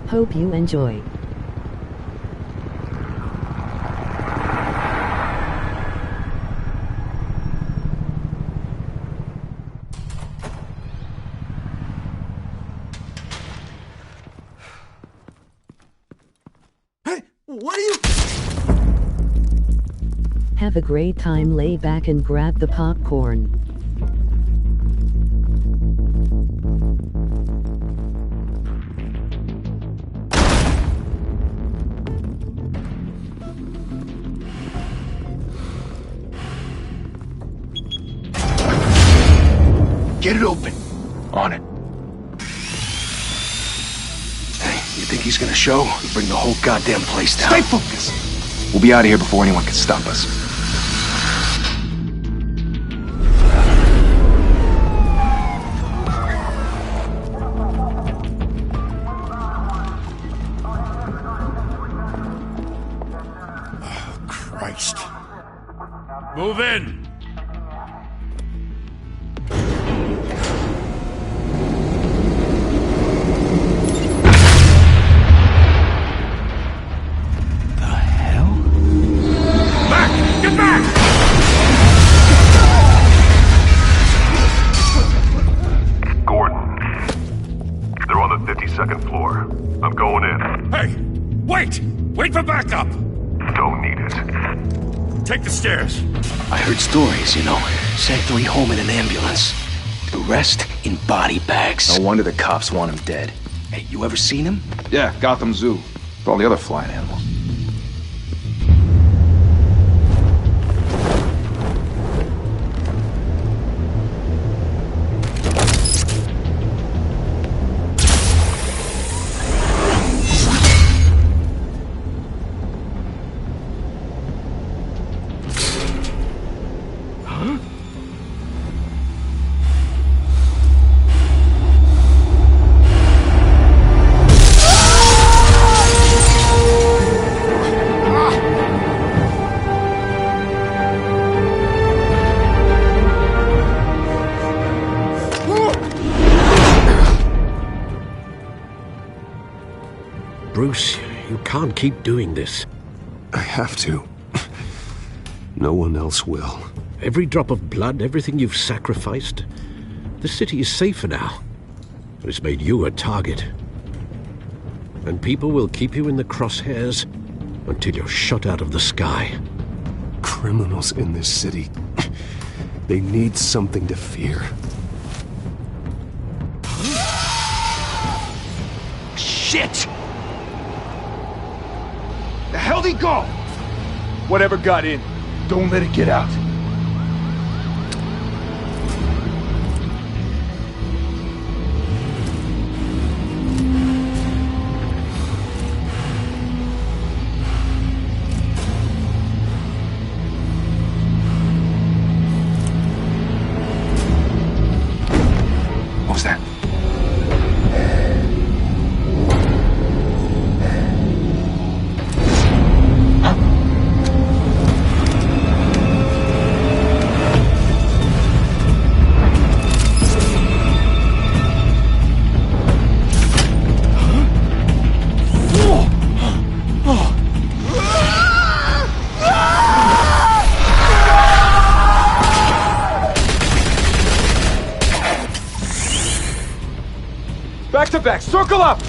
Hope you enjoy. Hey, what are you... Have a great time, lay back and grab the popcorn. Get it open. On it. Hey, you think he's gonna show? We'll bring the whole goddamn place down. Stay focused! We'll be out of here before anyone can stop us. Oh, Christ. Move in! Get back! Gordon. They're on the 52nd floor. I'm going in. Hey! Wait! Wait for backup! Don't need it. Take the stairs. I heard stories, you know. Sent 3 home in an ambulance. The rest in body bags. No wonder the cops want him dead. Hey, you ever seen him? Yeah, Gotham Zoo. With all the other flying animals. Bruce, you can't keep doing this. I have to. No one else will. Every drop of blood, everything you've sacrificed. The city is safer now. But it's made you a target. And people will keep you in the crosshairs until you're shot out of the sky. Criminals in this city. They need something to fear. Shit! The hell'd he go? Whatever got in, don't let it get out. What was that? Back to back, circle up!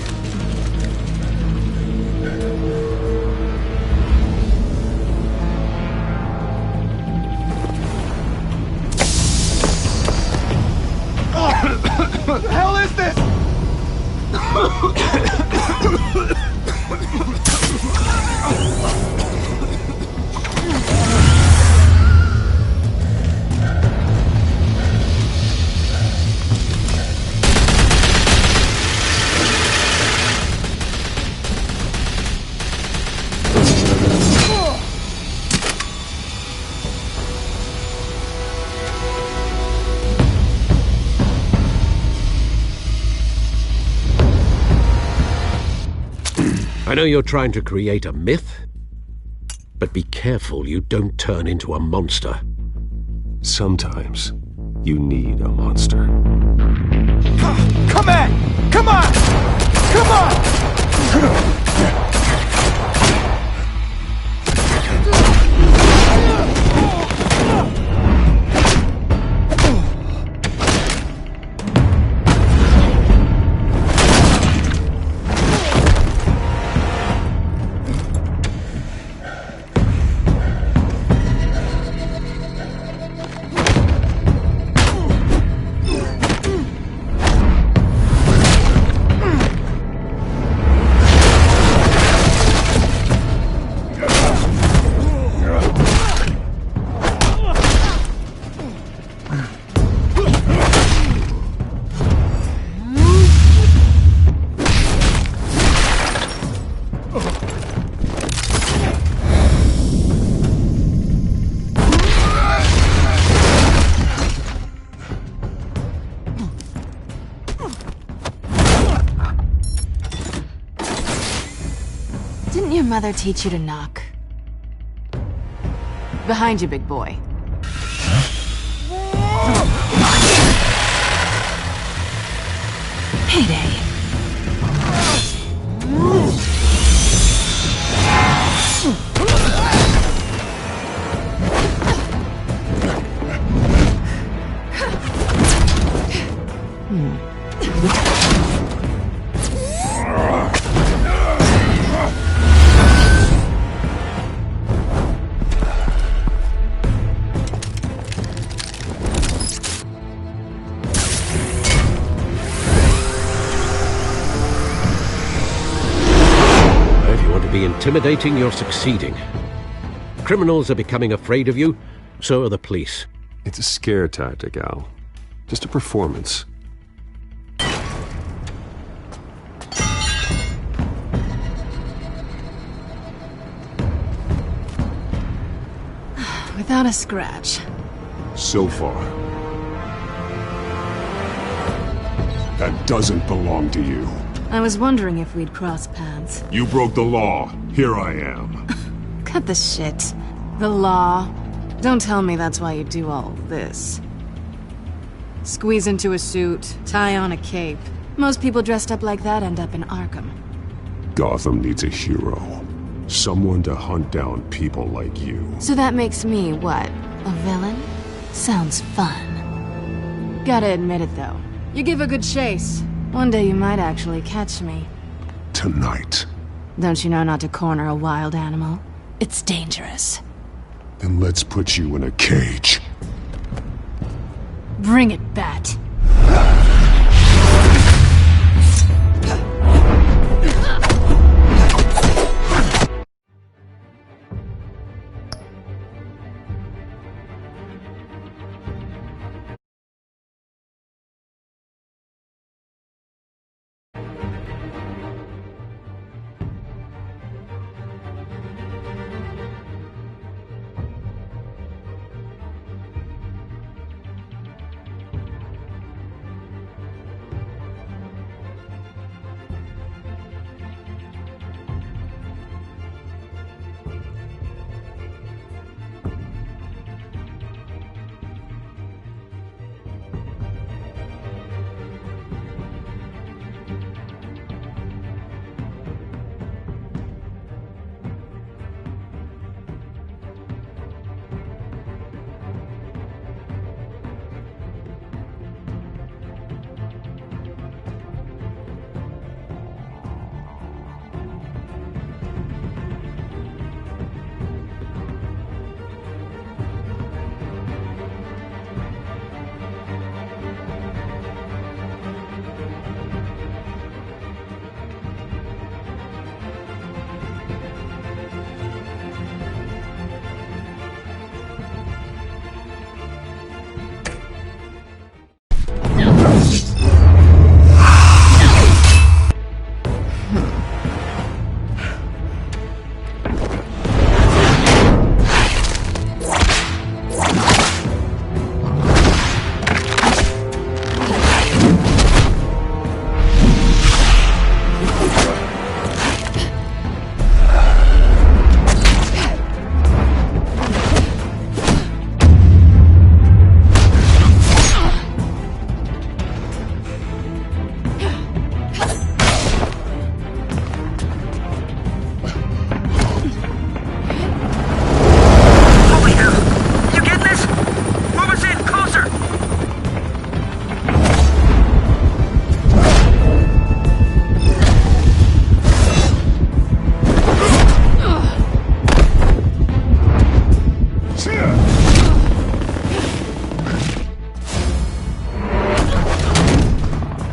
What the hell is this? I know you're trying to create a myth, but be careful you don't turn into a monster. Sometimes you need a monster. Come on! Come on! Come on! Didn't your mother teach you to knock? Behind you, big boy. Payday. Intimidating, you're succeeding. Criminals are becoming afraid of you, so are the police. It's a scare tactic, Al. Just a performance. Without a scratch. So far. That doesn't belong to you. I was wondering if we'd cross paths. You broke the law. Here I am. Cut the shit. The law. Don't tell me that's why you do all this. Squeeze into a suit, tie on a cape. Most people dressed up like that end up in Arkham. Gotham needs a hero. Someone to hunt down people like you. So that makes me, what, a villain? Sounds fun. Gotta admit it, though. You give a good chase. One day you might actually catch me. Tonight. Don't you know not to corner a wild animal? It's dangerous. Then let's put you in a cage. Bring it, Bat.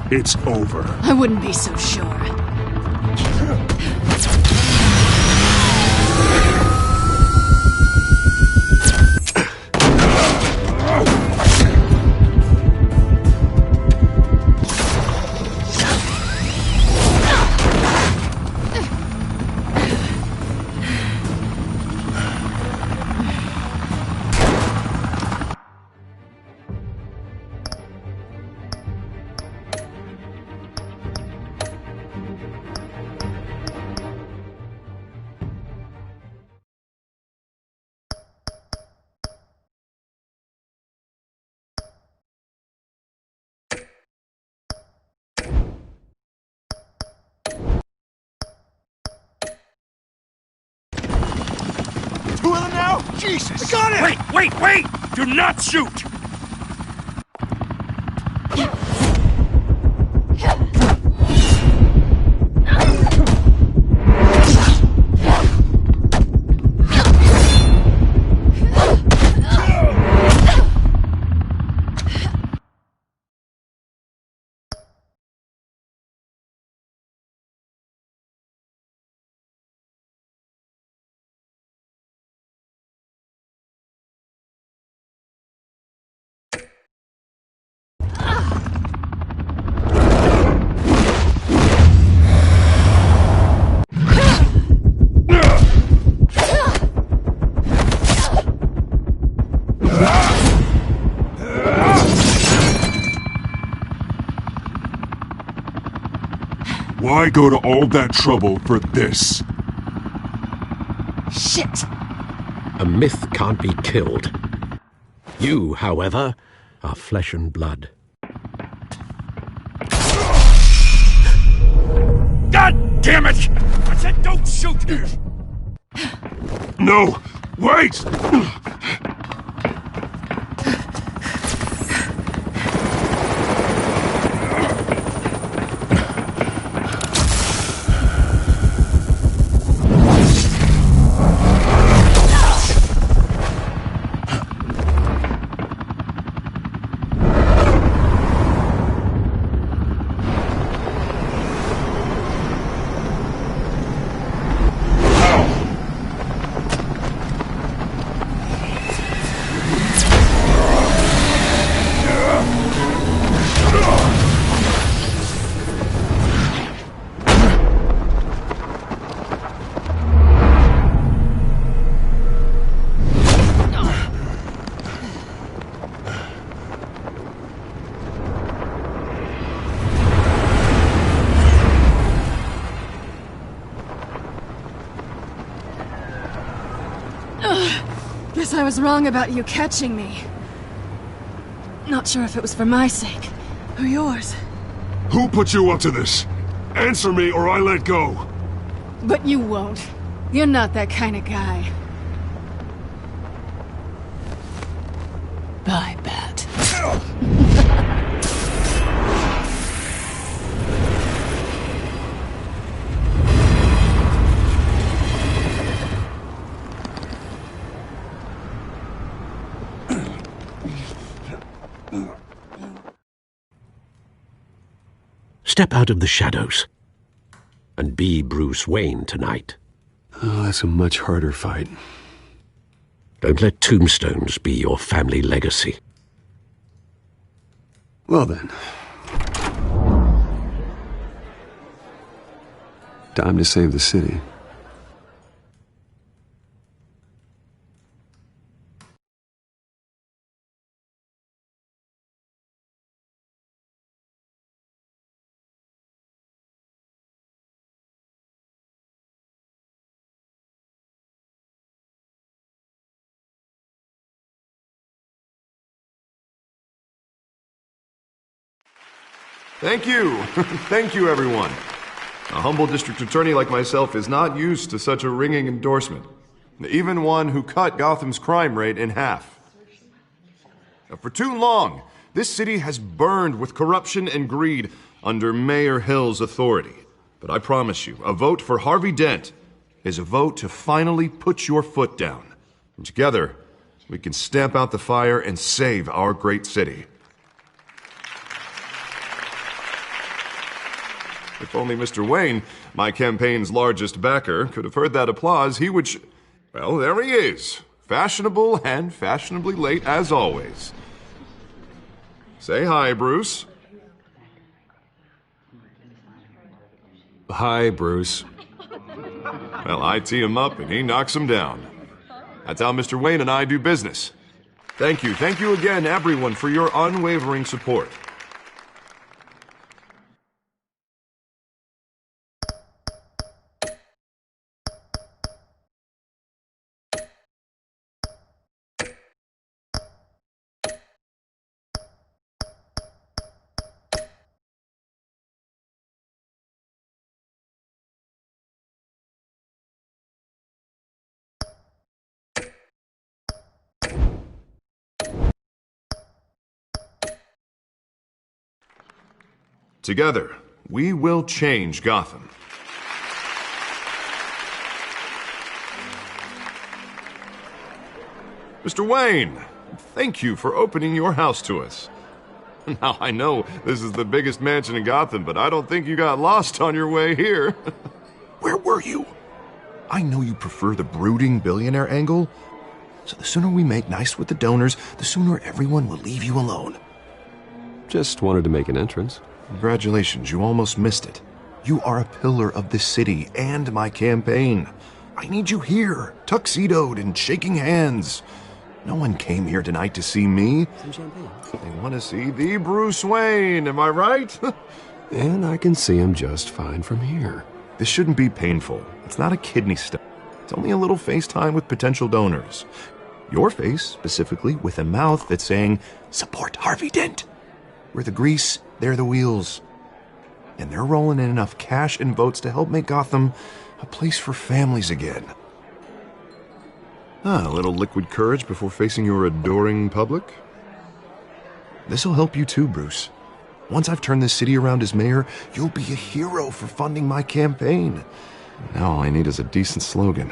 It's over. I wouldn't be so sure. Jesus! I got it! Wait! Do not shoot! Why go to all that trouble for this? Shit! A myth can't be killed. You, however, are flesh and blood. God damn it! I said don't shoot! No! Wait! Guess I was wrong about you catching me. Not sure if it was for my sake, or yours. Who put you up to this? Answer me or I let go. But you won't. You're not that kind of guy. Bye, Bat. Step out of the shadows and be Bruce Wayne tonight. Oh, that's a much harder fight. Don't let tombstones be your family legacy. Well then. Time to save the city. Thank you. Thank you, everyone. A humble district attorney like myself is not used to such a ringing endorsement. Even one who cut Gotham's crime rate in half. For too long, this city has burned with corruption and greed under Mayor Hill's authority. But I promise you, a vote for Harvey Dent is a vote to finally put your foot down. And together, we can stamp out the fire and save our great city. If only Mr. Wayne, my campaign's largest backer, could have heard that applause, he would well, there he is. Fashionable and fashionably late as always. Say hi, Bruce. Hi, Bruce. Well, I tee him up and he knocks him down. That's how Mr. Wayne and I do business. Thank you again, everyone, for your unwavering support. Together, we will change Gotham. Mr. Wayne, thank you for opening your house to us. Now, I know this is the biggest mansion in Gotham, but I don't think you got lost on your way here. Where were you? I know you prefer the brooding billionaire angle, so the sooner we make nice with the donors, the sooner everyone will leave you alone. Just wanted to make an entrance. Congratulations, you almost missed it. You are a pillar of this city and my campaign. I need you here, tuxedoed and shaking hands. No one came here tonight to see me. Some champagne. They want to see the Bruce Wayne, am I right? And I can see him just fine from here. This shouldn't be painful. It's not a kidney stone. It's only a little FaceTime with potential donors. Your face, specifically, with a mouth that's saying, support Harvey Dent. We're the grease, they're the wheels. And they're rolling in enough cash and votes to help make Gotham a place for families again. A little liquid courage before facing your adoring public. This'll help you too, Bruce. Once I've turned this city around as mayor, you'll be a hero for funding my campaign. Now all I need is a decent slogan.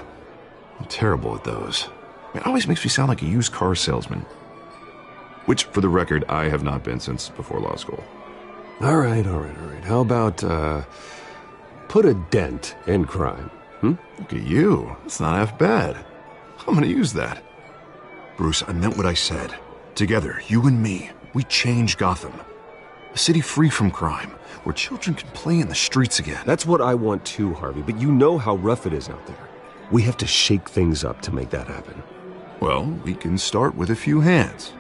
I'm terrible at those. It always makes me sound like a used car salesman. Which, for the record, I have not been since before law school. All right. How about, put a dent in crime? Look at you. It's not half bad. I'm gonna use that. Bruce, I meant what I said. Together, you and me, we change Gotham. A city free from crime, where children can play in the streets again. That's what I want too, Harvey, but you know how rough it is out there. We have to shake things up to make that happen. Well, we can start with a few hands,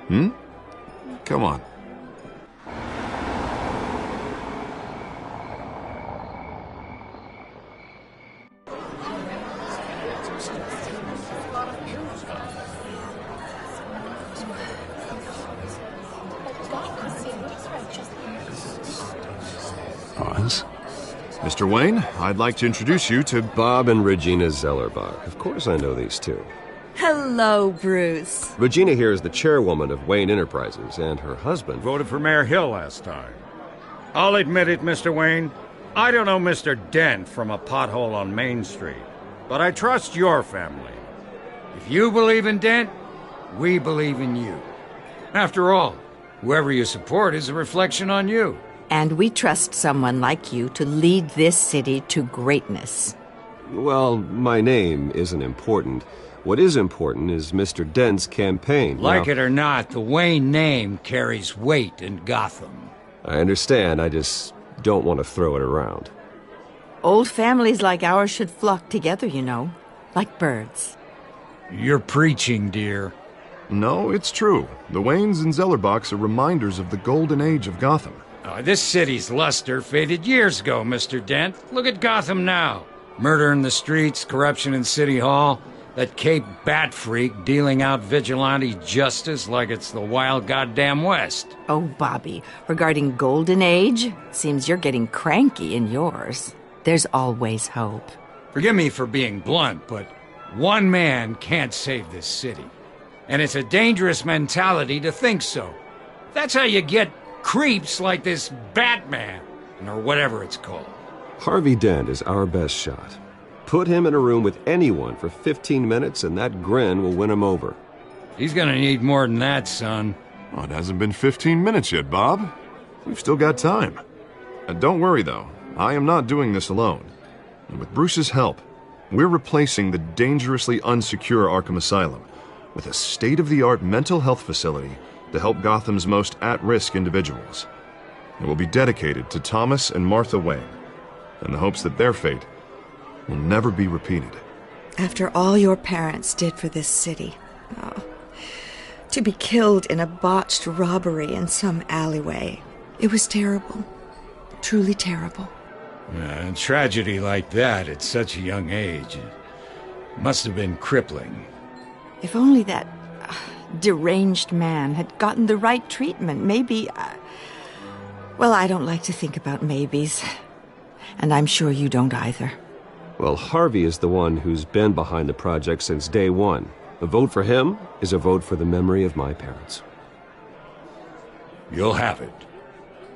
Come on. Pause. Mr. Wayne, I'd like to introduce you to Bob and Regina Zellerbach. Of course I know these two. Hello, Bruce. Regina here is the chairwoman of Wayne Enterprises, and her husband... Voted for Mayor Hill last time. I'll admit it, Mr. Wayne. I don't know Mr. Dent from a pothole on Main Street, but I trust your family. If you believe in Dent, we believe in you. After all, whoever you support is a reflection on you. And we trust someone like you to lead this city to greatness. Well, my name isn't important. What is important is Mr. Dent's campaign. Like it or not, the Wayne name carries weight in Gotham. I understand, I just don't want to throw it around. Old families like ours should flock together, you know, like birds. You're preaching, dear. No, it's true. The Waynes and Zellerbachs are reminders of the golden age of Gotham. This city's luster faded years ago, Mr. Dent. Look at Gotham now. Murder in the streets, corruption in City Hall, that Cape Bat freak dealing out vigilante justice like it's the wild goddamn West. Oh, Bobby, regarding Golden Age, seems you're getting cranky in yours. There's always hope. Forgive me for being blunt, but one man can't save this city. And it's a dangerous mentality to think so. That's how you get creeps like this Batman, or whatever it's called. Harvey Dent is our best shot. Put him in a room with anyone for 15 minutes and that grin will win him over. He's gonna need more than that, son. Oh, it hasn't been 15 minutes yet, Bob. We've still got time. Don't worry, though. I am not doing this alone. And with Bruce's help, we're replacing the dangerously unsecure Arkham Asylum with a state-of-the-art mental health facility to help Gotham's most at-risk individuals. It will be dedicated to Thomas and Martha Wayne, in the hopes that their fate will never be repeated. After all your parents did for this city, to be killed in a botched robbery in some alleyway, it was terrible. Truly terrible. A tragedy like that at such a young age must have been crippling. If only that deranged man had gotten the right treatment, maybe... Well, I don't like to think about maybes. And I'm sure you don't either. Well, Harvey is the one who's been behind the project since day one. A vote for him is a vote for the memory of my parents. You'll have it.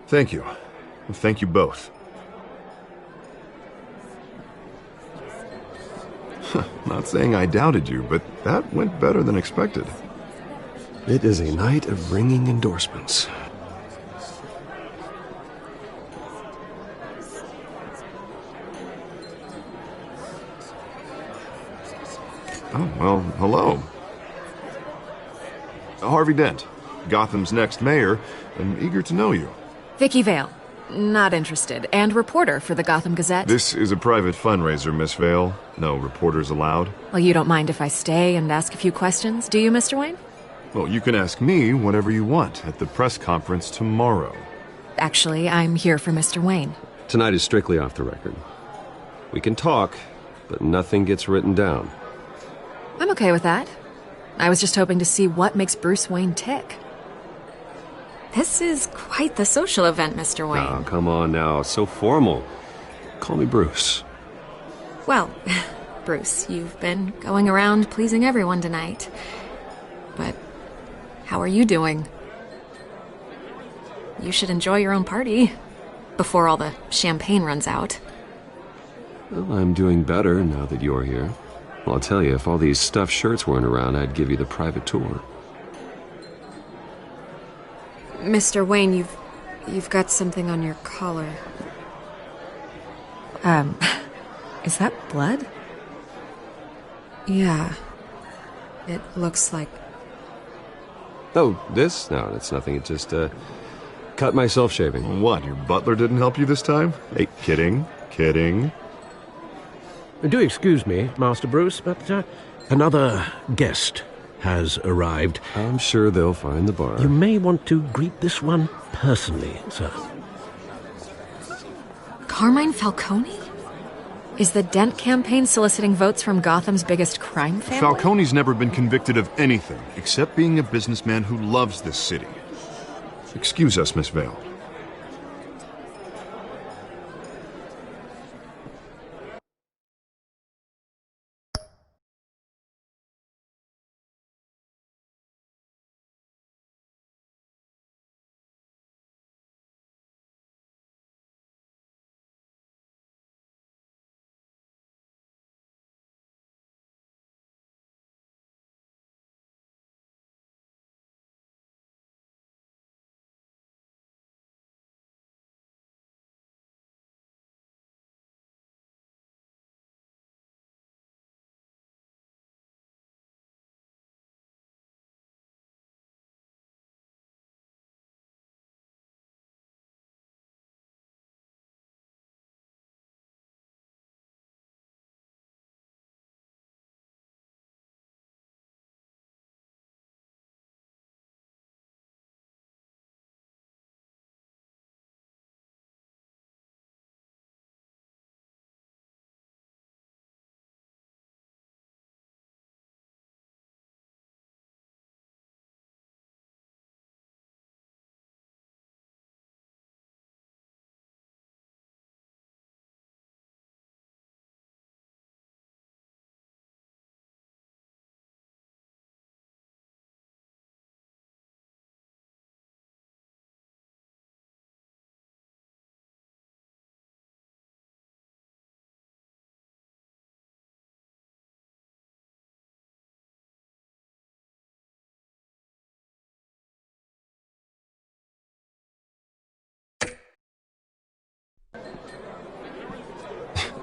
Thank you. Thank you both. Not saying I doubted you, but that went better than expected. It is a night of ringing endorsements. Oh, well, hello. Harvey Dent, Gotham's next mayor, and eager to know you. Vicky Vale. Not interested. And reporter for the Gotham Gazette. This is a private fundraiser, Miss Vale. No reporters allowed. Well, you don't mind if I stay and ask a few questions, do you, Mr. Wayne? Well, you can ask me whatever you want at the press conference tomorrow. Actually, I'm here for Mr. Wayne. Tonight is strictly off the record. We can talk, but nothing gets written down. I'm okay with that. I was just hoping to see what makes Bruce Wayne tick. This is quite the social event, Mr. Wayne. Oh, come on now. So formal. Call me Bruce. Well, Bruce, you've been going around pleasing everyone tonight. But how are you doing? You should enjoy your own party before all the champagne runs out. Well, I'm doing better now that you're here. Well, I'll tell you, if all these stuffed shirts weren't around, I'd give you the private tour. Mr. Wayne, you've got something on your collar. Is that blood? Yeah. It looks like... Oh, this? No, it's nothing. It just, cut myself shaving. What, your butler didn't help you this time? Hey, kidding. Do excuse me, Master Bruce, but another guest has arrived. I'm sure they'll find the bar. You may want to greet this one personally, sir. Carmine Falcone? Is the Dent campaign soliciting votes from Gotham's biggest crime family? Falcone's never been convicted of anything except being a businessman who loves this city. Excuse us, Miss Vale.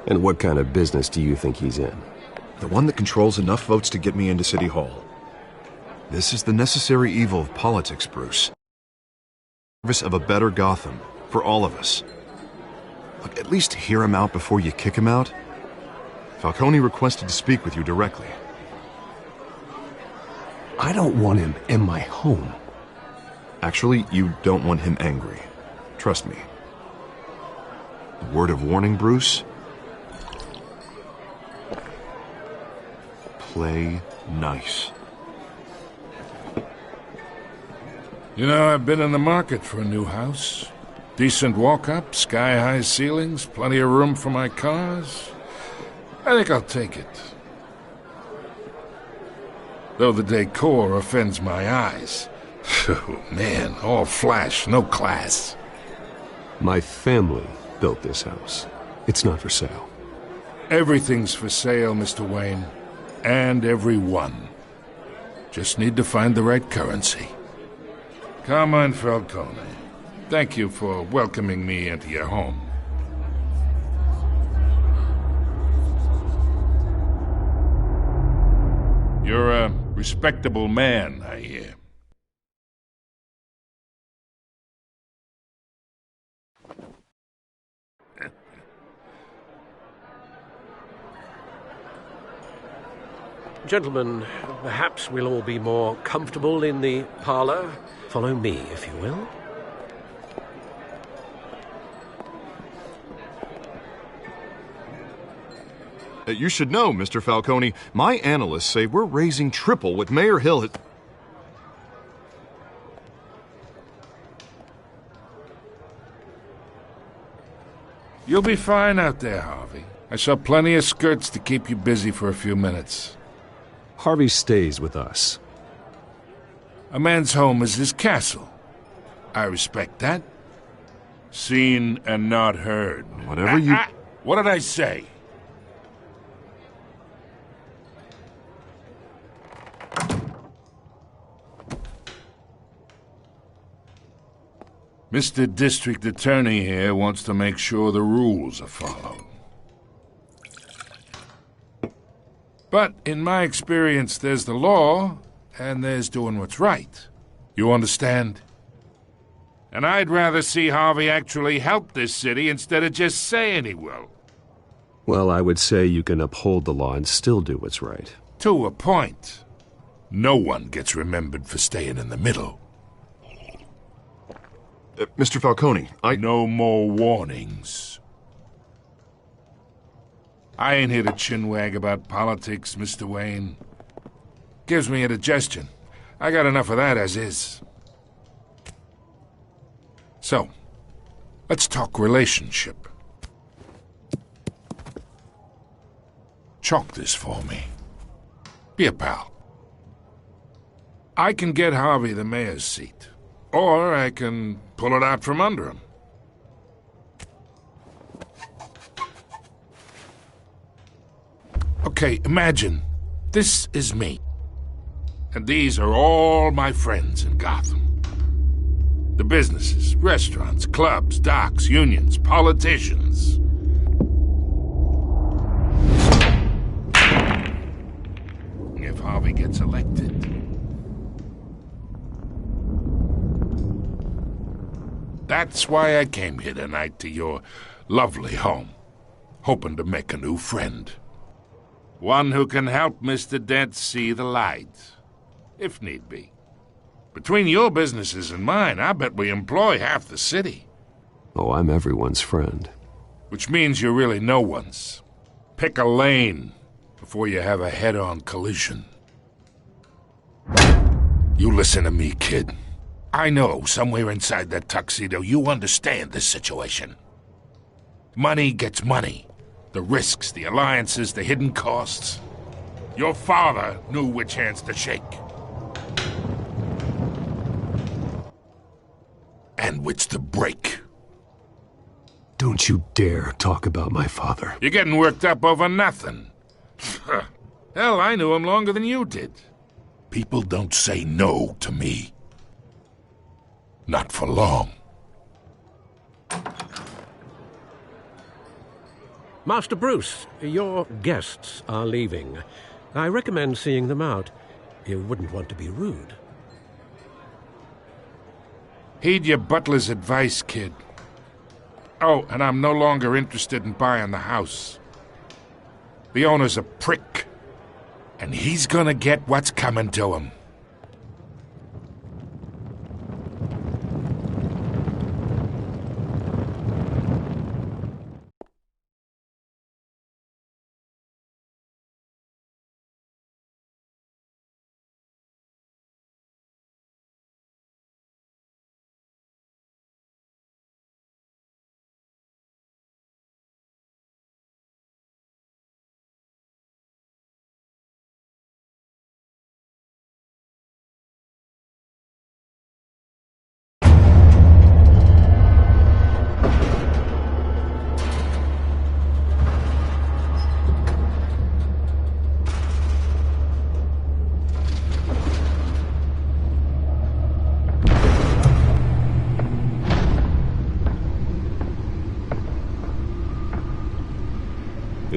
And what kind of business do you think he's in? The one that controls enough votes to get me into City Hall. This is the necessary evil of politics, Bruce. Service of a better Gotham, for all of us. Look, at least hear him out before you kick him out. Falcone requested to speak with you directly. I don't want him in my home. Actually, you don't want him angry. Trust me. A word of warning, Bruce. Play nice. You know, I've been in the market for a new house. Decent walk-up, sky-high ceilings, plenty of room for my cars. I think I'll take it. Though the decor offends my eyes. Oh, man, all flash, no class. My family built this house. It's not for sale. Everything's for sale, Mr. Wayne. And everyone. Just need to find the right currency. Carmine Falcone, thank you for welcoming me into your home. You're a respectable man, I hear. Gentlemen, perhaps we'll all be more comfortable in the parlor. Follow me, if you will. You should know, Mr. Falcone, my analysts say we're raising triple what Mayor Hill has... You'll be fine out there, Harvey. I saw plenty of skirts to keep you busy for a few minutes. Harvey stays with us. A man's home is his castle. I respect that. Seen and not heard. Whatever you... What did I say? Mr. District Attorney here wants to make sure the rules are followed. But in my experience, there's the law, and there's doing what's right. You understand? And I'd rather see Harvey actually help this city instead of just saying he will. Well, I would say you can uphold the law and still do what's right. To a point. No one gets remembered for staying in the middle. Mr. Falcone, No more warnings. I ain't here to chinwag about politics, Mr. Wayne. Gives me indigestion. I got enough of that as is. So, let's talk relationship. Chalk this for me. Be a pal. I can get Harvey the mayor's seat, or I can pull it out from under him. Okay, imagine this is me, and these are all my friends in Gotham. The businesses, restaurants, clubs, docks, unions, politicians. If Harvey gets elected, that's why I came here tonight to your lovely home, hoping to make a new friend. One who can help Mr. Dent see the light, if need be. Between your businesses and mine, I bet we employ half the city. Oh, I'm everyone's friend. Which means you're really no one's. Pick a lane before you have a head-on collision. You listen to me, kid. I know somewhere inside that tuxedo you understand this situation. Money gets money. The risks, the alliances, the hidden costs. Your father knew which hands to shake. And which to break. Don't you dare talk about my father. You're getting worked up over nothing. Hell, I knew him longer than you did. People don't say no to me. Not for long. Master Bruce, your guests are leaving. I recommend seeing them out. You wouldn't want to be rude. Heed your butler's advice, kid. Oh, and I'm no longer interested in buying the house. The owner's a prick, and he's gonna get what's coming to him.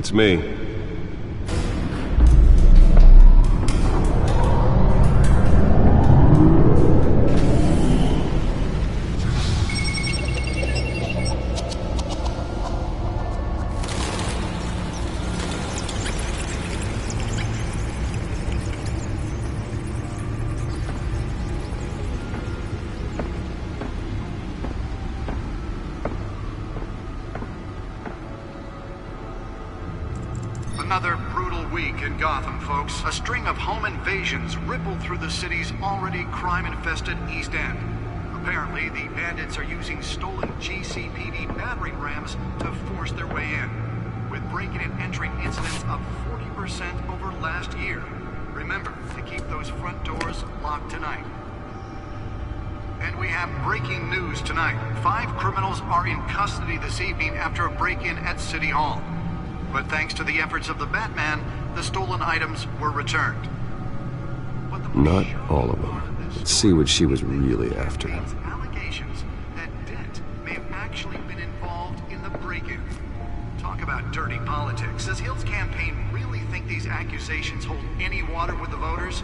It's me. Another brutal week in Gotham, folks. A string of home invasions rippled through the city's already crime-infested East End. Apparently, the bandits are using stolen GCPD battering rams to force their way in, with breaking and entering incidents up 40% over last year. Remember to keep those front doors locked tonight. And we have breaking news tonight. 5 criminals are in custody this evening after a break-in at City Hall. But thanks to the efforts of the Batman, the stolen items were returned. Not all of them. Let's see what she was really after. Allegations that Dent may have actually been involved in the break-in. Talk about dirty politics. Does Hill's campaign really think these accusations hold any water with the voters?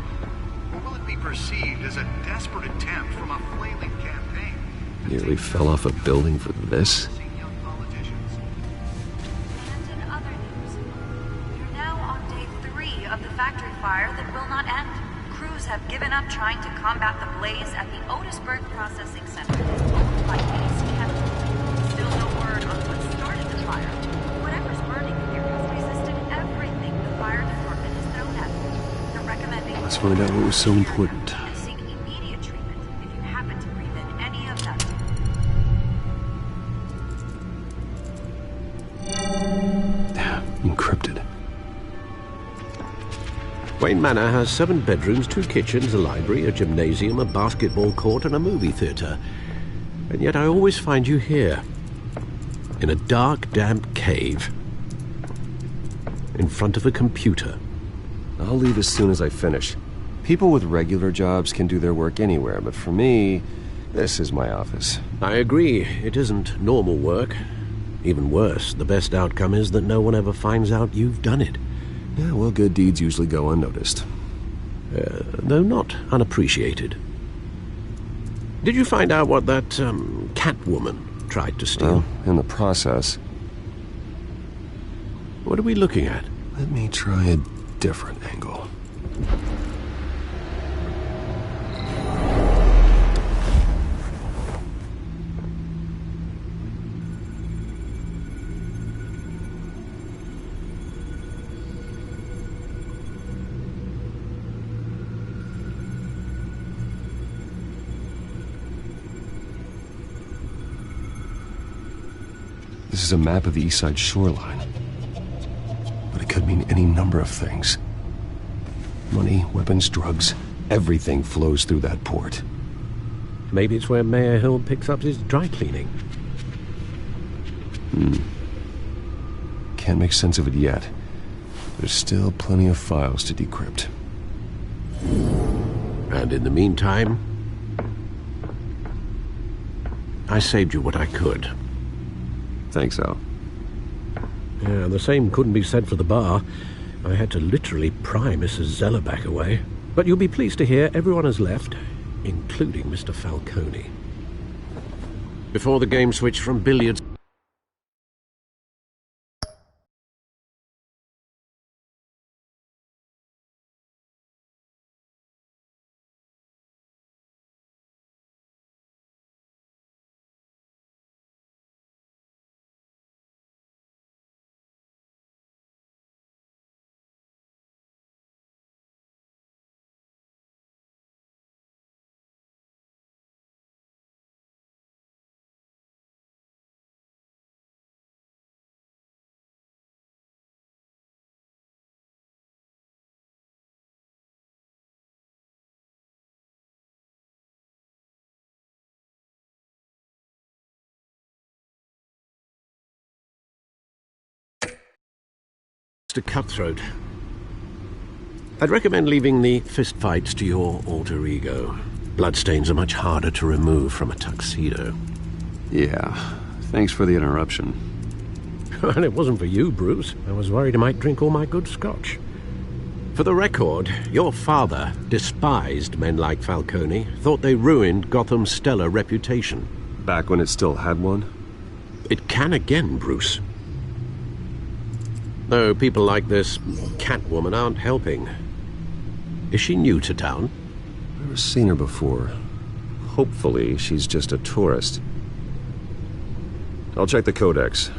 Or will it be perceived as a desperate attempt from a flailing campaign? Nearly fell off a building for this? Of the factory fire that will not end. Crews have given up trying to combat the blaze at the Otisburg Processing Center, owned by Ace Chemical. Still no word on what started the fire. Whatever's burning here has resisted everything the fire department has thrown at it. They're recommending... Let's find out what was so important. ...and seek immediate treatment if you happen to breathe in any of them. Encrypted. Wayne Manor has 7 bedrooms, 2 kitchens, a library, a gymnasium, a basketball court, and a movie theatre. And yet I always find you here, in a dark, damp cave, in front of a computer. I'll leave as soon as I finish. People with regular jobs can do their work anywhere, but for me, this is my office. I agree. It isn't normal work. Even worse, the best outcome is that no one ever finds out you've done it. Yeah, well, good deeds usually go unnoticed. Though not unappreciated. Did you find out what that, Catwoman tried to steal? Well, in the process. What are we looking at? Let me try a different angle. This is a map of the East Side shoreline. But it could mean any number of things. Money, weapons, drugs, everything flows through that port. Maybe it's where Mayor Hill picks up his dry cleaning. Can't make sense of it yet. There's still plenty of files to decrypt. And in the meantime, I saved you what I could. Thanks, Al. Yeah, the same couldn't be said for the bar. I had to literally pry Mrs. Zellerback away. But you'll be pleased to hear everyone has left, including Mr. Falcone. Before the game switched from billiards... a cutthroat. I'd recommend leaving the fistfights to your alter ego. Bloodstains are much harder to remove from a tuxedo. Yeah, thanks for the interruption. Well, it wasn't for you, Bruce. I was worried I might drink all my good scotch. For the record, your father despised men like Falcone, thought they ruined Gotham's stellar reputation. Back when it still had one? It can again, Bruce. Though people like this Catwoman aren't helping. Is she new to town? I've never seen her before. Hopefully, she's just a tourist. I'll check the codex.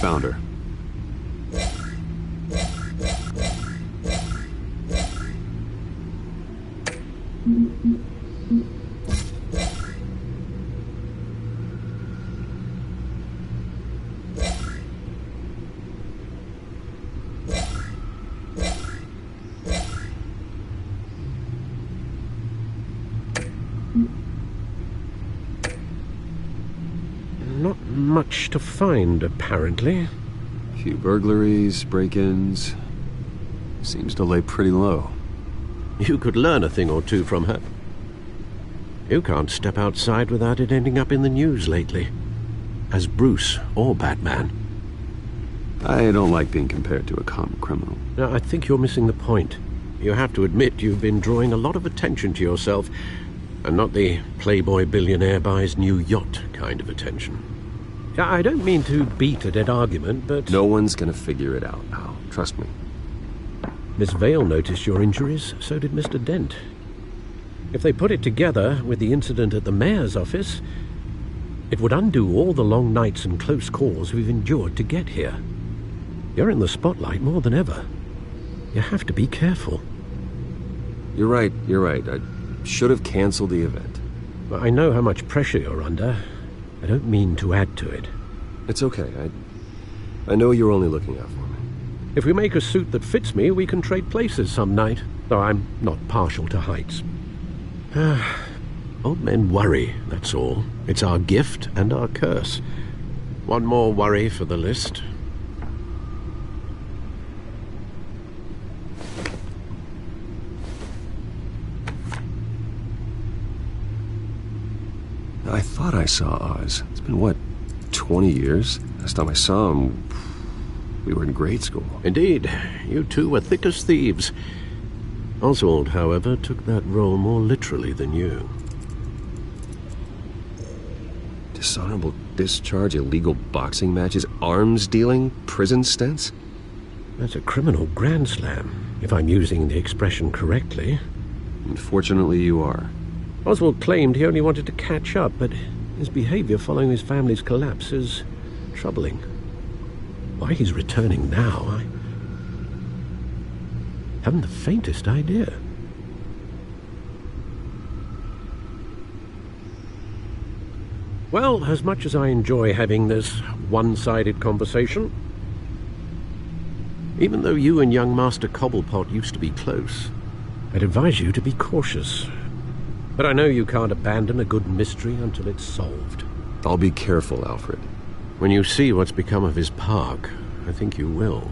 Found her. Not much to find, apparently. A few burglaries, break-ins. Seems to lay pretty low. You could learn a thing or two from her. You can't step outside without it ending up in the news lately. As Bruce or Batman. I don't like being compared to a common criminal. Now, I think you're missing the point. You have to admit you've been drawing a lot of attention to yourself, and not the playboy billionaire buys new yacht kind of attention. I don't mean to beat a dead argument, but... No one's gonna figure it out, pal. Trust me. Miss Vale noticed your injuries, so did Mr. Dent. If they put it together with the incident at the mayor's office, it would undo all the long nights and close calls we've endured to get here. You're in the spotlight more than ever. You have to be careful. You're right. I should have canceled the event. I know how much pressure you're under. I don't mean to add to it. It's okay. I know you're only looking out for me. If we make a suit that fits me, we can trade places some night, though I'm not partial to heights. Old men worry, that's all. It's our gift and our curse. One more worry for the list. I thought I saw Oz. It's been, what, 20 years? Last time I saw him, we were in grade school. Indeed. You two were thick as thieves. Oswald, however, took that role more literally than you. Dishonorable discharge, illegal boxing matches, arms dealing, prison stints? That's a criminal grand slam, if I'm using the expression correctly. Unfortunately, you are. Oswald claimed he only wanted to catch up, but his behavior following his family's collapse is troubling. Why he's returning now, I haven't the faintest idea. Well, as much as I enjoy having this one-sided conversation, Even though you and young Master Cobblepot used to be close, I'd advise you to be cautious. But I know you can't abandon a good mystery until it's solved. I'll be careful, Alfred. When you see what's become of his park, I think you will.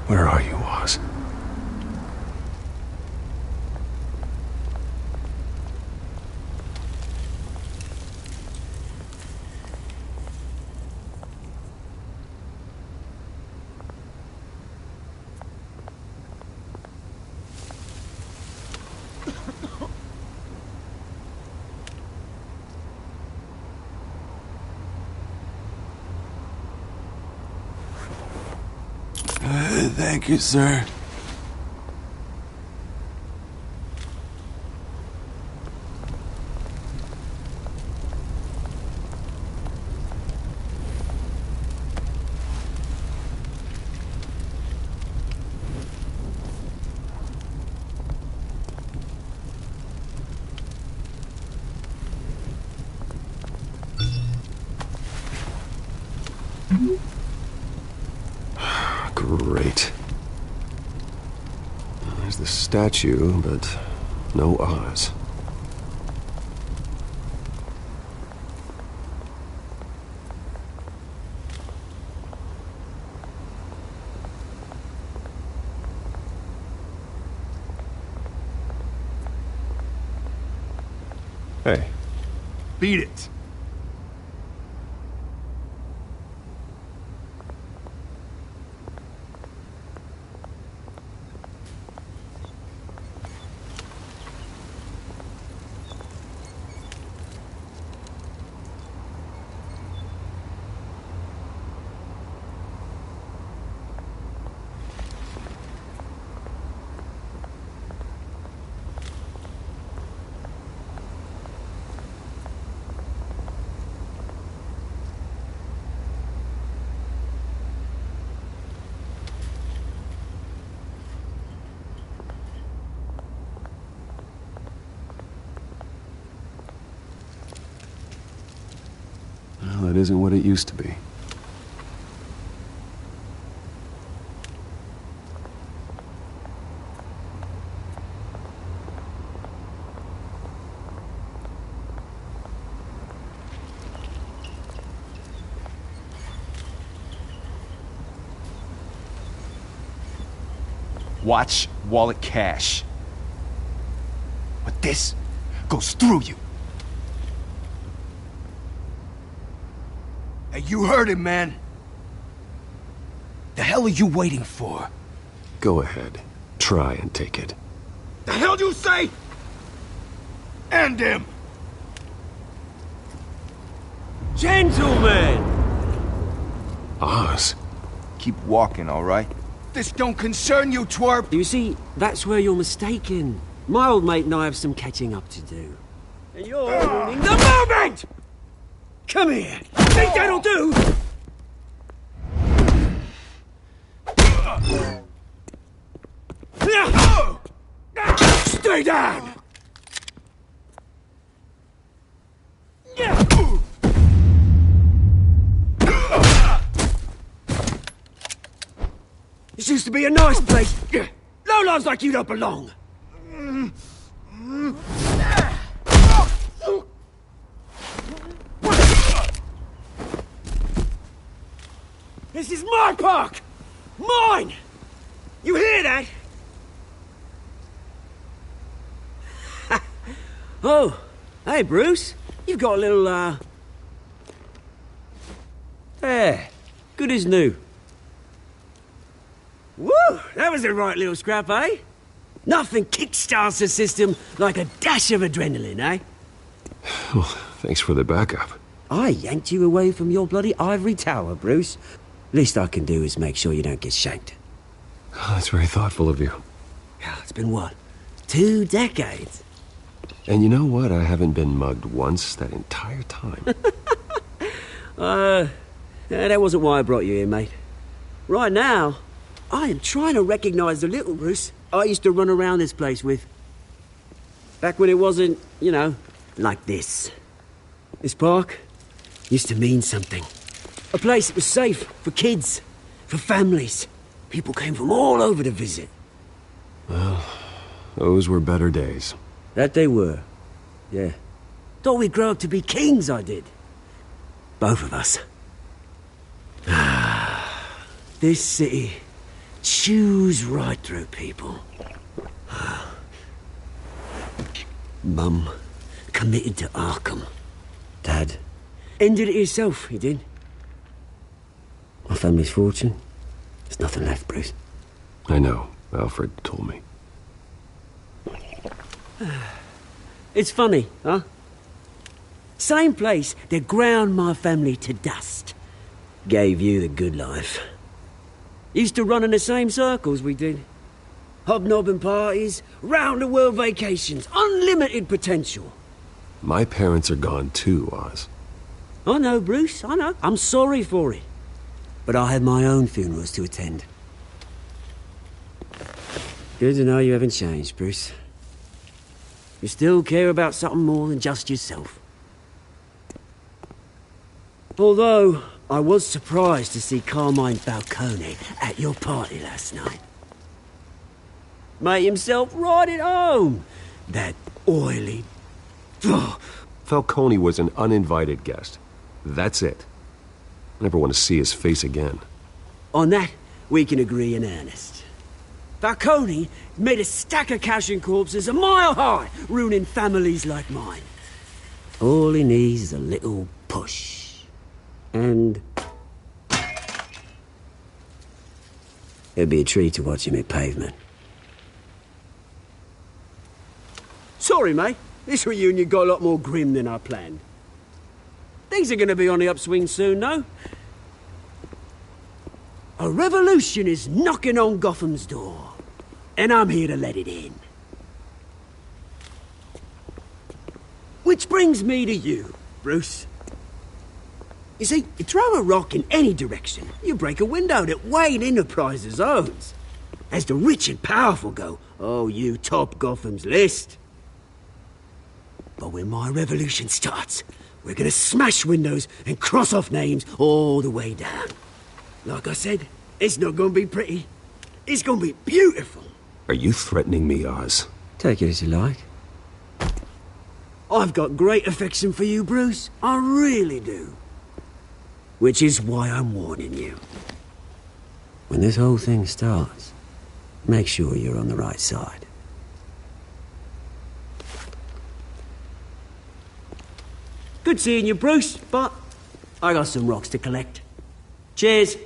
Where are you, Oz? Thank you, sir. Great. There's the statue, but no Oz. Hey. Beat it. Well, it isn't what it used to be. Watch wallet cash. But this goes through you. Hey, you heard him, man. The hell are you waiting for? Go ahead. Try and take it. The hell do you say? End him! Gentlemen! Oz. Keep walking, all right? This don't concern you, twerp! You see, that's where you're mistaken. My old mate and I have some catching up to do. And you're ruining the moment! Come here! Think that'll do? Stay down! This used to be a nice place. Lowlifes like you don't belong. This is my park! Mine! You hear that? Oh, hey Bruce. You've got a little, There. Good as new. Woo! That was a right little scrap, eh? Nothing kickstarts the system like a dash of adrenaline, eh? Well, Thanks for the backup. I yanked you away from your bloody ivory tower, Bruce. Least I can do is make sure you don't get shanked. Oh, that's very thoughtful of you. It's been what? 2 decades? And you know what? I haven't been mugged once that entire time. That wasn't why I brought you here, mate. Right now, I am trying to recognize the little Bruce I used to run around this place with. Back when it wasn't, you know, like this. This park used to mean something. A place that was safe for kids, for families. People came from all over to visit. Well, those were better days. That they were, yeah. Thought we'd grow up to be kings, I did. Both of us. This city chews right through people. Mum committed to Arkham. Dad ended it himself, he did. My family's fortune, there's nothing left, Bruce. I know. Alfred told me. It's funny, huh? Same place that ground my family to dust. Gave you the good life. Used to run in the same circles we did. Hobnobbing parties, round-the-world vacations, unlimited potential. My parents are gone too, Oz. I know, Bruce, I know. I'm sorry for it. But I have my own funerals to attend. Good to know you haven't changed, Bruce. You still care about something more than just yourself. Although, I was surprised to see Carmine Falcone at your party last night. Made himself right at home. That oily... Falcone was an uninvited guest. That's it. I never want to see his face again. On that, we can agree in earnest. Falcone made a stack of cash and corpses a mile high, ruining families like mine. All he needs is a little push. And... it'd be a treat to watch him hit pavement. Sorry, mate. This reunion got a lot more grim than I planned. Things are gonna be on the upswing soon, though. A revolution is knocking on Gotham's door, and I'm here to let it in. Which brings me to you, Bruce. You see, you throw a rock in any direction, you break a window that Wayne Enterprises owns. As the rich and powerful go, oh, you top Gotham's list. But when my revolution starts, we're gonna smash windows and cross off names all the way down. Like I said, it's not gonna be pretty. It's gonna be beautiful. Are you threatening me, Oz? Take it as you like. I've got great affection for you, Bruce. I really do. Which is why I'm warning you. When this whole thing starts, make sure you're on the right side. Good seeing you, Bruce, but I got some rocks to collect. Cheers.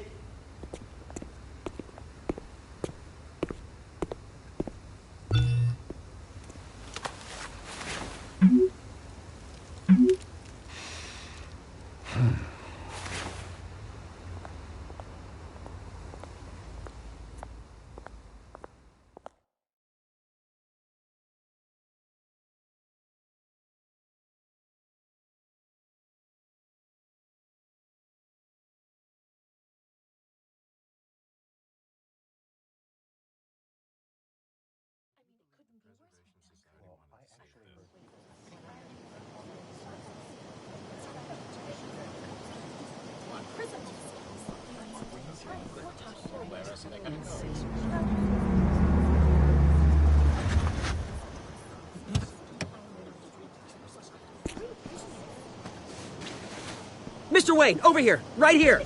Mr. Wayne, over here, right here.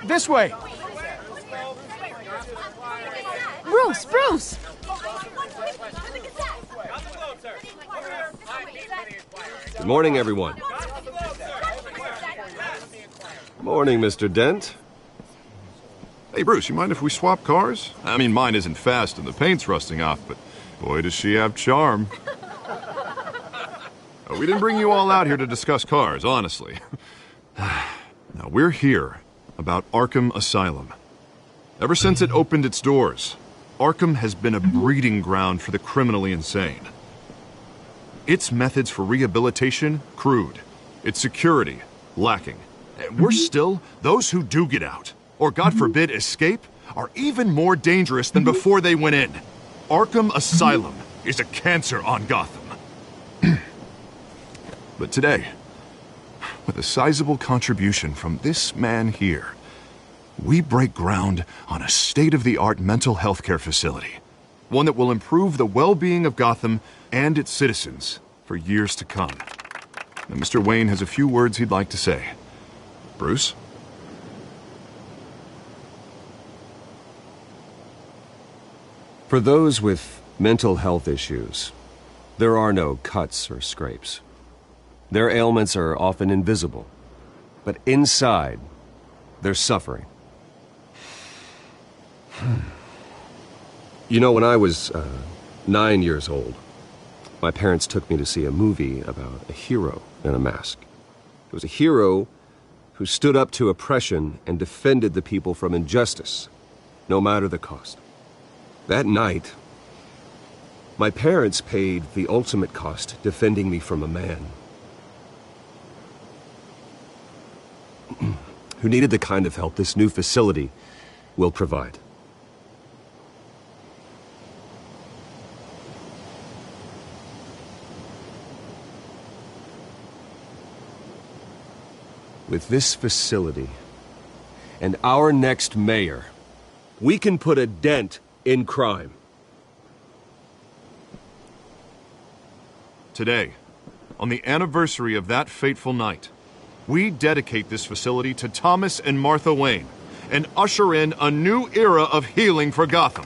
This way. Bruce! Good morning, everyone. Morning, Mr. Dent. Hey, Bruce, you mind if we swap cars? I mean, mine isn't fast and the paint's rusting off, but boy, does she have charm. But we didn't bring you all out here to discuss cars, honestly. Now, we're here about Arkham Asylum. Ever since it opened its doors, Arkham has been a breeding ground for the criminally insane. Its methods for rehabilitation, crude. Its security, lacking. And worse still, those who do get out, or God forbid escape, are even more dangerous than before they went in. Arkham Asylum is a cancer on Gotham. But today, with a sizable contribution from this man here, we break ground on a state-of-the-art mental health care facility. One that will improve the well-being of Gotham and its citizens for years to come. Now, Mr. Wayne has a few words he'd like to say. Bruce? For those with mental health issues, there are no cuts or scrapes. Their ailments are often invisible, but inside, they're suffering. You know, when I was 9 years old, my parents took me to see a movie about a hero in a mask. It was a hero who stood up to oppression and defended the people from injustice, no matter the cost. That night, my parents paid the ultimate cost defending me from a man who needed the kind of help this new facility will provide. With this facility and our next mayor, we can put a dent in crime. Today, on the anniversary of that fateful night, we dedicate this facility to Thomas and Martha Wayne and usher in a new era of healing for Gotham.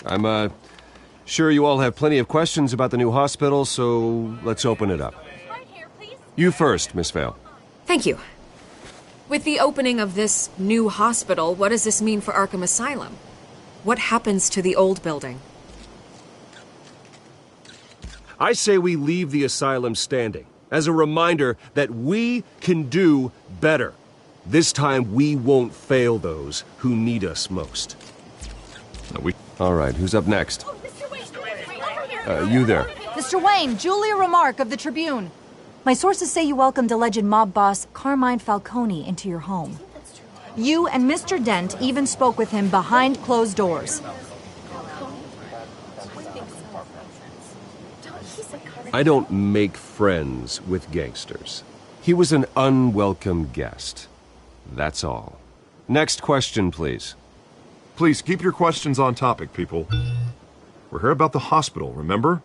I'm sure you all have plenty of questions about the new hospital, so let's open it up. You first, Miss Vale. Thank you. With the opening of this new hospital, what does this mean for Arkham Asylum? What happens to the old building? I say we leave the asylum standing as a reminder that we can do better. This time we won't fail those who need us most. All right, who's up next? You there. Mr. Wayne, Julia Remark of the Tribune. My sources say you welcomed alleged mob boss Carmine Falcone into your home. You and Mr. Dent even spoke with him behind closed doors. I don't make friends with gangsters. He was an unwelcome guest. That's all. Next question, please. Please, keep your questions on topic, people. We're here about the hospital, remember?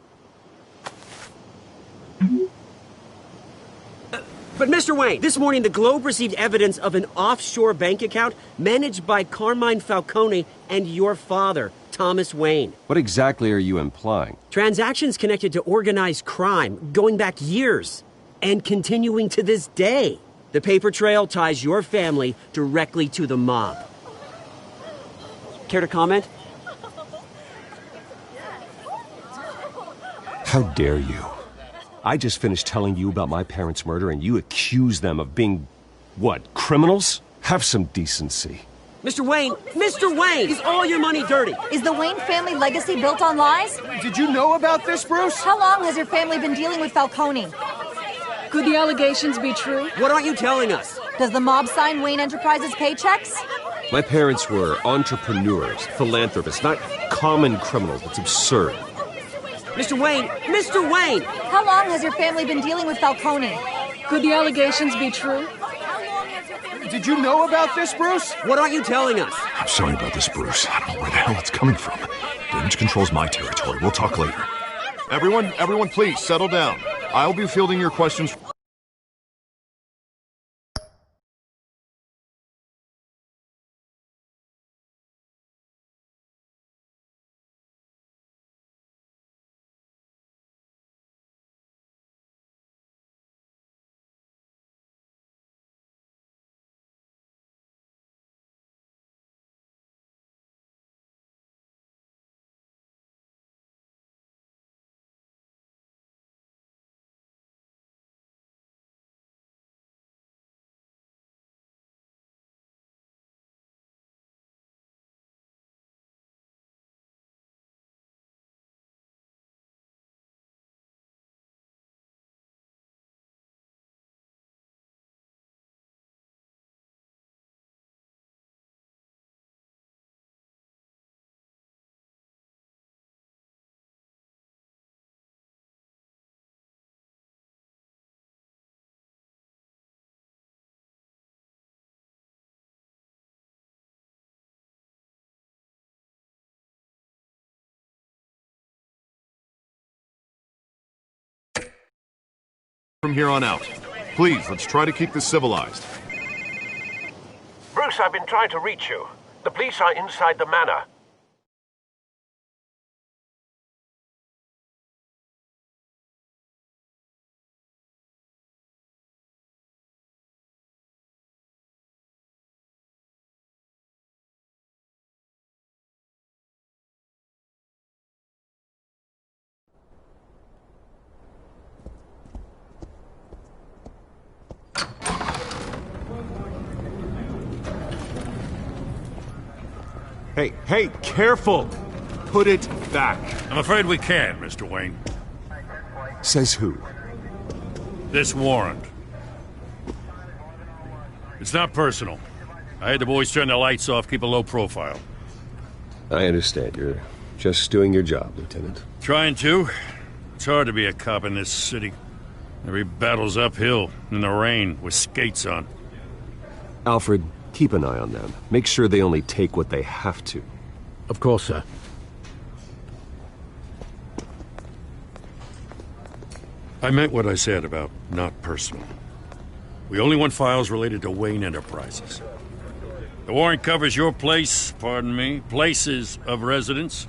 But Mr. Wayne, this morning the Globe received evidence of an offshore bank account managed by Carmine Falcone and your father, Thomas Wayne. What exactly are you implying? Transactions connected to organized crime going back years and continuing to this day. The paper trail ties your family directly to the mob. Care to comment? How dare you? I just finished telling you about my parents' murder and you accuse them of being, what, criminals? Have some decency. Mr. Wayne, is all your money dirty? Is the Wayne family legacy built on lies? Did you know about this, Bruce? How long has your family been dealing with Falcone? Could the allegations be true? What aren't you telling us? Does the mob sign Wayne Enterprises paychecks? My parents were entrepreneurs, philanthropists, not common criminals. It's absurd. Mr. Wayne! How long has your family been dealing with Falcone? Could the allegations be true? Did you know about this, Bruce? What aren't you telling us? I'm sorry about this, Bruce. I don't know where the hell it's coming from. Damage control's my territory. We'll talk later. Everyone, please, settle down. I'll be fielding your questions. from here on out. Please, let's try to keep this civilized. Bruce, I've been trying to reach you. The police are inside the manor. Hey, careful! Put it back. I'm afraid we can't, Mr. Wayne. Says who? This warrant. It's not personal. I had the boys turn the lights off, keep a low profile. I understand. You're just doing your job, Lieutenant. Trying to. It's hard to be a cop in this city. Every battle's uphill, in the rain, with skates on. Alfred, keep an eye on them. Make sure they only take what they have to. Of course, sir. I meant what I said about not personal. We only want files related to Wayne Enterprises. The warrant covers your place, pardon me, places of residence,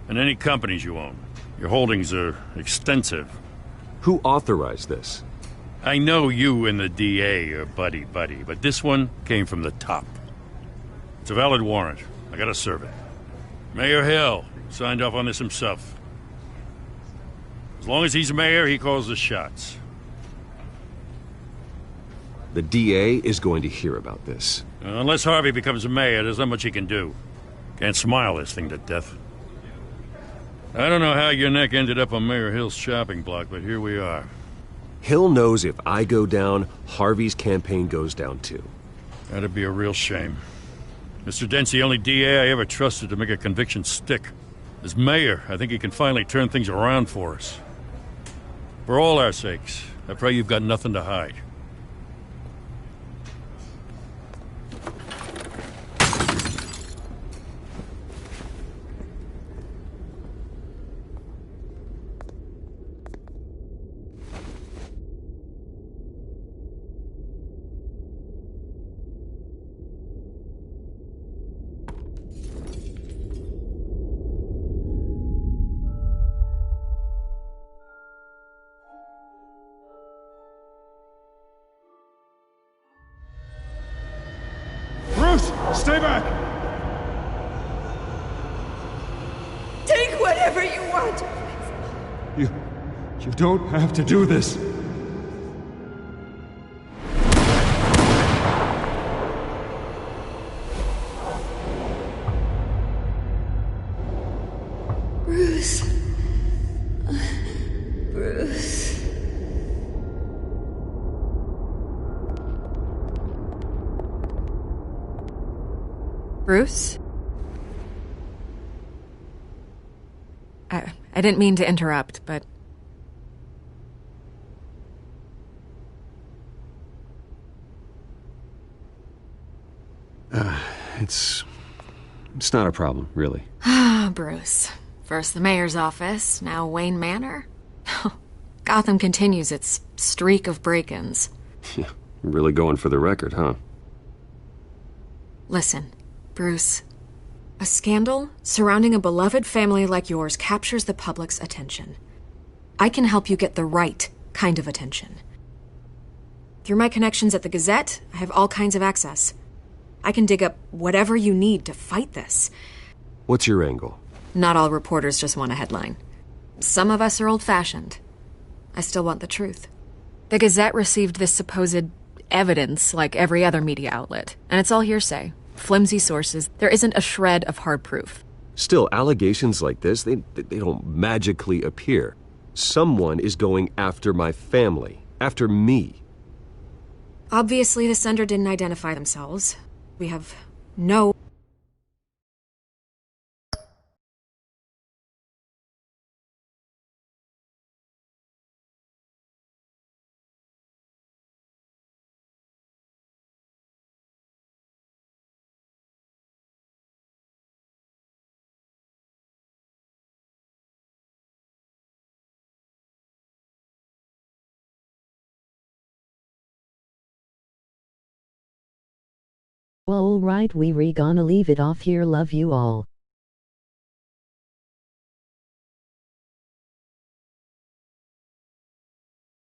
and any companies you own. Your holdings are extensive. Who authorized this? I know you and the DA are buddy-buddy, but this one came from the top. It's a valid warrant. I gotta serve it. Mayor Hill signed off on this himself. As long as he's mayor, he calls the shots. The DA is going to hear about this. Unless Harvey becomes mayor, there's not much he can do. Can't smile this thing to death. I don't know how your neck ended up on Mayor Hill's shopping block, but here we are. Hill knows if I go down, Harvey's campaign goes down too. That'd be a real shame. Mr. Dent's the only DA I ever trusted to make a conviction stick. As mayor, I think he can finally turn things around for us. For all our sakes, I pray you've got nothing to hide. Bruce, stay back! Take whatever you want. You don't have to do this. Bruce. Bruce. Bruce? I didn't mean to interrupt, but... It's not a problem, really. Ah, Bruce. First the mayor's office, now Wayne Manor. Gotham continues its streak of break-ins. Yeah, really going for the record, huh? Listen, Bruce. A scandal surrounding a beloved family like yours captures the public's attention. I can help you get the right kind of attention. Through my connections at the Gazette, I have all kinds of access. I can dig up whatever you need to fight this. What's your angle? Not all reporters just want a headline. Some of us are old-fashioned. I still want the truth. The Gazette received this supposed evidence like every other media outlet, and it's all hearsay. Flimsy sources. There isn't a shred of hard proof. Still, allegations like this, they don't magically appear. Someone is going after my family. After me. Obviously, the sender didn't identify themselves. We have no Well, alright, we gonna leave it off here. Love you all.